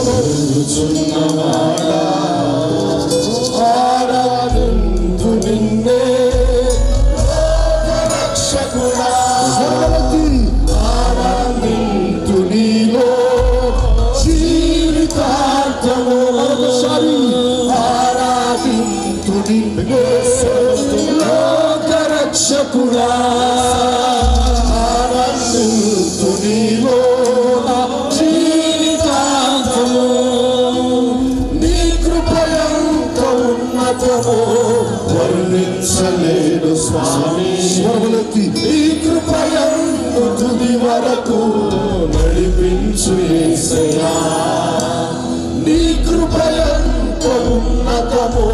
వెలుగుచున్నవాడా ఆరాధింతు నిన్నే రక్షకుడా ఆరాధింతు నీలో జీవితాంతము ఆరాధింతు నిన్నే లోక రక్షకుడా ఆరాధింతు నీలో జీవితాంతము నీ కృపయంత ఉన్నతము వర్ణించలేను స్వామి నీ కృపయంత తుది వరకు నడిపించు యేసయ్యా నీ కృపయంత ఉన్నతము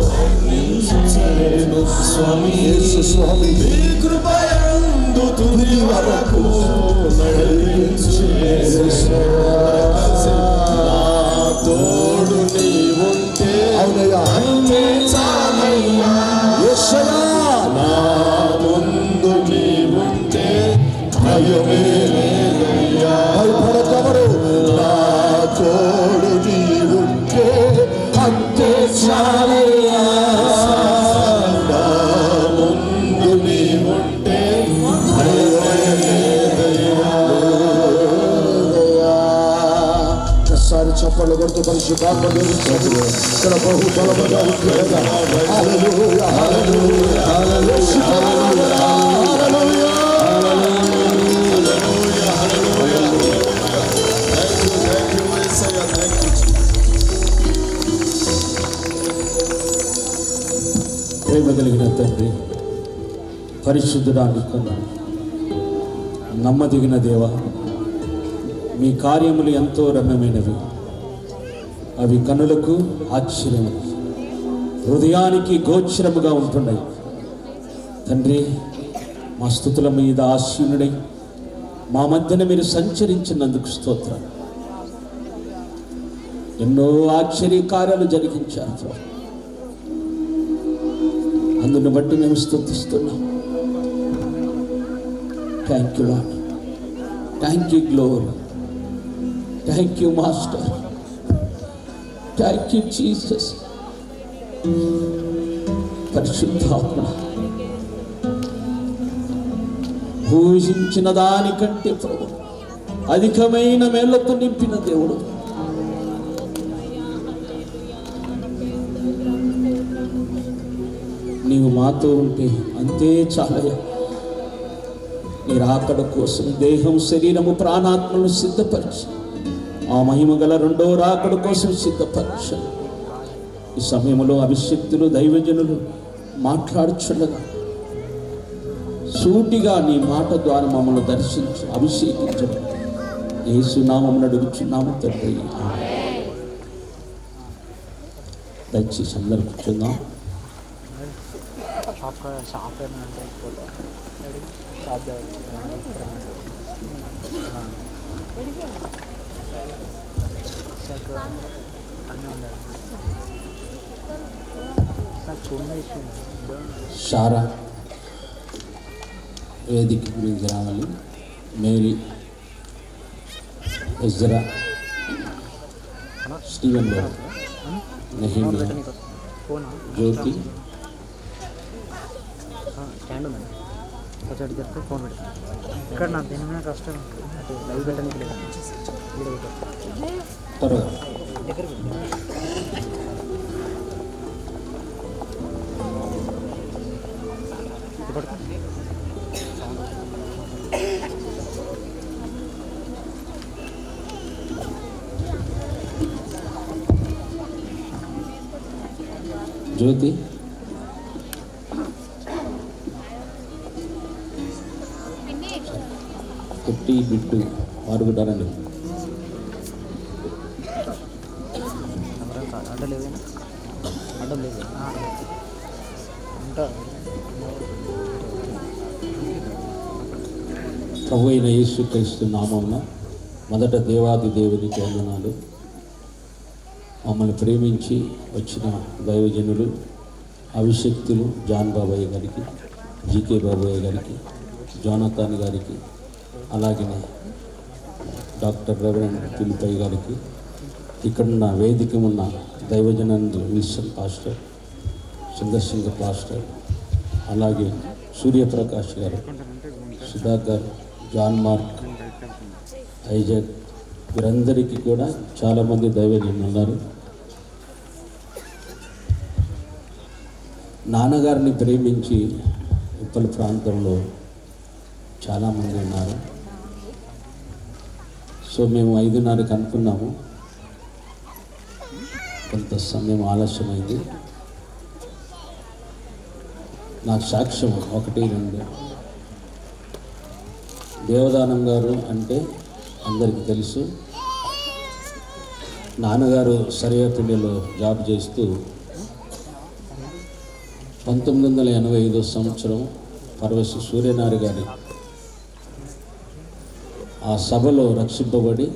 వర్ణించలేను స్వామి యేసు స్వామి నీ కృపయంత తుది వరకు నడిపించు యేసయ్యా తోడు నీ ఉంటే అంతే చాలయ్యా యేసయ్యా నా ముందు నీ ఉంటే భయమే లేదయ్యా భయపడకవరు నా తోడు నీ ఉంటే అంతే చాలయ్యా నా ముందు నీ ఉంటే భయమే లేదయ్యా ఒకసారి చప్పట్లు కొడుతూ పరిశుద్ధాత్మ దేవుడు ఇక్కడ బహు బలముగా ఉంటుందా హల్లెలూయా హల్లెలూయా హల్లెలూయా హల్లెలూయా ప్రేమ కలిగిన తండ్రి పరిశుద్ధుడా నీకు నమ్మదగిన దేవ మీ కార్యములు ఎంతో రమ్యమైనవి అవి కనులకు ఆశ్చర్యము హృదయానికి గోచరముగా ఉంటున్నాయి తండ్రి మా స్తుతుల మీద ఆశీనుడై మా మధ్యన మీరు సంచరించినందుకు స్తోత్రం ఎన్నో ఆశ్చర్య కార్యాలు జరిగించారు అందుని బట్టి మేము స్తుతిస్తున్నాం thank you lord thank you glory thank you master thank you Jesus పరిశుద్ధాత్మ ఊహించిన దానికంటే ప్రభు అధికమైన మేళ్లతో నింపిన దేవుడు నీవు మాతో ఉంటే అంతే చాలయ్యా నీ రాకడ కోసం దేహం శరీరము ప్రాణాత్మను సిద్ధపరిచి ఆ మహిమ గల రెండో రాకడ కోసం సిద్ధపరచ ఈ సమయంలో అభిషక్తులు దైవజనులు మాట్లాడుచుండగా సూటిగా నీ మాట ద్వారా మమ్మల్ని దర్శించి అభిషేకించడం యేసు నామమున అడుగుచున్నాము తండ్రి దయచేసి అందరూ కూర్చుందాం షారా వేదిక గురించి రావాలి మేరీ ఎజ్రా స్టీవెన్ గారు నెహీమియా జ్యోతి ఫోన్ ఇక్కడ నా దీని మీద కష్టం లైవ్ పెట్టడానికి త్వరగా జ్యోతి కొట్టి బిట్టు మారుగుతారండి ప్రభు అయిన యేసుక్రీస్తు నామమున మొదట దేవాది దేవునికి వందనాలు. మమ్మల్ని ప్రేమించి వచ్చిన దైవజనులు అభిషక్తులు జాన్ బాబాయ్ గారికి, జీకే బాబాయ్ గారికి, జోనాథన్ గారికి, అలాగే డాక్టర్ రెవరెండ్ పిలిపై గారికి, ఇక్కడున్న వేదిక ఉన్న దైవజనందు విల్సన్ పాస్టర్, చంద్రశేఖర్ పాస్టర్, అలాగే సూర్యప్రకాష్ గారు, సుధాకర్, జాన్ మార్క్, ఐజక్, వీరందరికీ కూడా చాలామంది దైవజనులు ఉన్నారు. నాన్నగారిని ప్రేమించి ఉప్పల్ ప్రాంతంలో చాలామంది ఉన్నారు. సో మేము 5:30కి అనుకున్నాము, కొంత సమయం ఆలస్యమైంది. నాకు సాక్ష్యం 1-2. దేవదానం గారు అంటే అందరికీ తెలుసు. నాన్నగారు సరియపల్లిలో జాబ్ చేస్తూ 1985 సంవత్సరం పరవశి సూర్యనారాయణ గారి ఆ సభలో రక్షింపబడి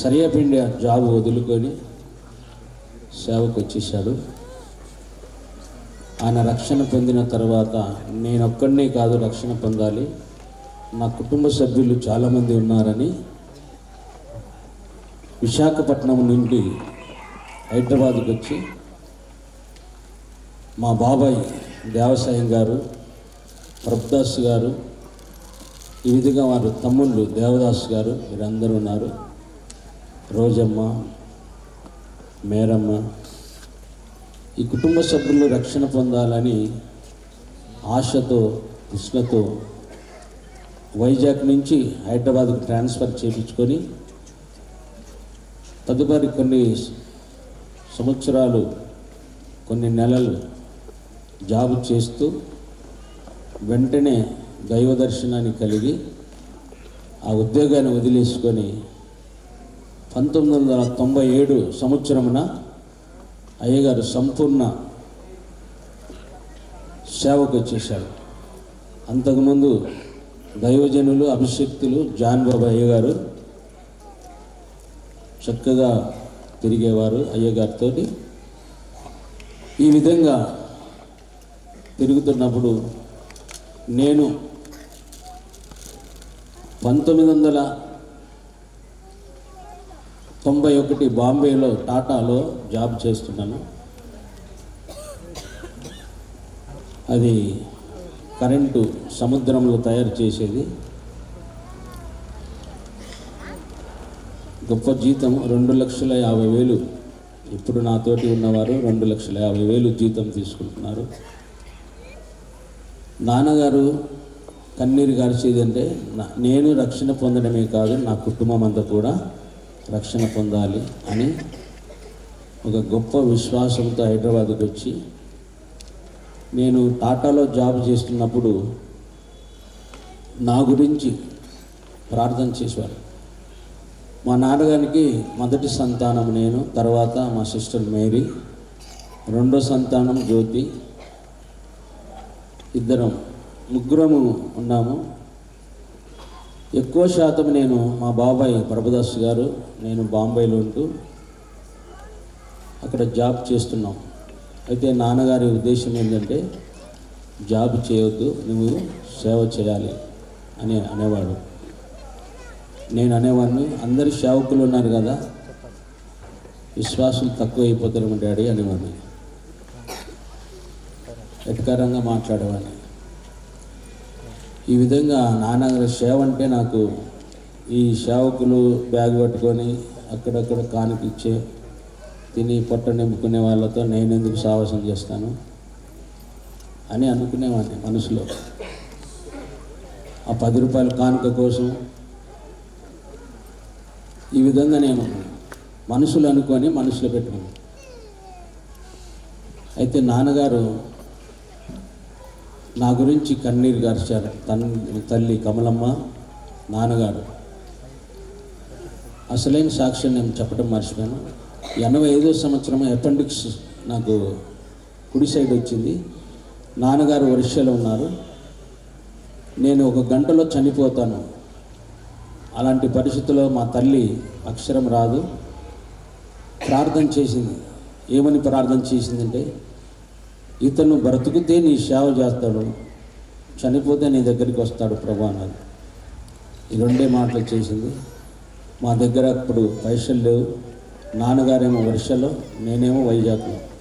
సరియపిండి జాబ్ వదులుకొని సేవకు వచ్చేసాడు. ఆయన రక్షణ పొందిన తర్వాత నేనొక్కడినే కాదు రక్షణ పొందాలి, నా కుటుంబ సభ్యులు చాలామంది ఉన్నారని విశాఖపట్నం నుండి హైదరాబాద్కి వచ్చి మా బాబాయ్ దేవసాయం గారు, ప్రభుదాస్ గారు, ఈ విధంగా వారు తమ్ముళ్ళు దేవదాస్ గారు వీరందరూ ఉన్నారు. రోజమ్మ, మేరమ్మ, ఈ కుటుంబ సభ్యులు రక్షణ పొందాలని ఆశతో కృష్ణతో వైజాగ్ నుంచి హైదరాబాద్కి ట్రాన్స్ఫర్ చేయించుకొని తదుపరి కొన్ని సంవత్సరాలు, కొన్ని నెలలు జాబ్ చేస్తూ వెంటనే దైవ దర్శనాన్ని కలిగి ఆ ఉద్యోగాన్ని వదిలేసుకొని 1997 సంవత్సరమున అయ్యగారు సంపూర్ణ సేవకు వచ్చేశారు. అంతకుముందు దైవజనులు, అభిషక్తులు, జాన్ బాబా అయ్యగారు చక్కగా తిరిగేవారు అయ్యగారితో. ఈ విధంగా తిరుగుతున్నప్పుడు నేను 1991 బాంబేలో టాటాలో జాబ్ చేస్తున్నాను. అది కరెంటు సముద్రంలో తయారు చేసేది. గొప్ప జీతం 2,50,000. ఇప్పుడు నాతోటి ఉన్నవారు 2,50,000 జీతం తీసుకుంటున్నారు. నాన్నగారు కన్నీరు గార్చేదంటే నేను రక్షణ పొందడమే కాదు, నా కుటుంబం అంతా కూడా రక్షణ పొందాలి అని ఒక గొప్ప విశ్వాసంతో హైదరాబాద్కి వచ్చి, నేను టాటాలో జాబ్ చేస్తున్నప్పుడు నా గురించి ప్రార్థన చేసేవారు. మా నాన్నగారికి మొదటి సంతానం నేను, తర్వాత మా సిస్టర్ మేరీ, రెండో సంతానం జ్యోతి, ముగ్గురము ఉన్నాము. ఎక్కువ శాతం నేను మా బాబాయ్ ప్రభుదాస్ గారు, నేను బాంబేలో ఉంటూ అక్కడ జాబ్ చేస్తున్నాం. అయితే నాన్నగారి ఉద్దేశం ఏంటంటే జాబ్ చేయొద్దు, నువ్వు సేవ చేయాలి అని అనేవాడు. నేను అనేవాడిని, అందరు సేవకులు ఉన్నారు కదా, విశ్వాసులు తక్కువ అయిపోతారు డాడీ అనేవాడిని. ఎటకారంగా మాట్లాడేవాడిని. ఈ విధంగా నాన్నగారి సేవ అంటే నాకు ఈ సేవకులు బ్యాగ్ పట్టుకొని అక్కడక్కడ కానికిచ్చే తిని పొట్ట నింపుకునే వాళ్ళతో నేను ఎందుకు సావాసం చేస్తాను అని అనుకునేవాడిని మనసులో. ఆ 10 రూపాయల కానుక కోసం ఈ విధంగా నేను మనసులో అనుకొని మనసులో పెట్టుకున్నాను. అయితే నాన్నగారు నా గురించి కన్నీరు గార్చారు. తల్లి కమలమ్మ, నాన్నగారు. అసలైన సాక్ష్యం నేను చెప్పడం మర్చిపోయాను. 85వ సంవత్సరం అపెండిక్స్ నాకు కుడి సైడ్ వచ్చింది. నాన్నగారు ఒరిస్సాలో ఉన్నారు. నేను 1 గంటలో చనిపోతాను. అలాంటి పరిస్థితుల్లో మా తల్లి అక్షరం రాదు, ప్రార్థన చేసింది. ఏమని ప్రార్థన చేసిందంటే, ఇతను బ్రతుకుతే నీ సేవ చేస్తాడు, చనిపోతే నీ దగ్గరికి వస్తాడు ప్రభా అన్నది. ఈ 2 మాటలు చేసింది. మా దగ్గర అప్పుడు పైసలు లేవు, నాన్నగారేమో వర్షలో, నేనేమో వైజాగ్లో.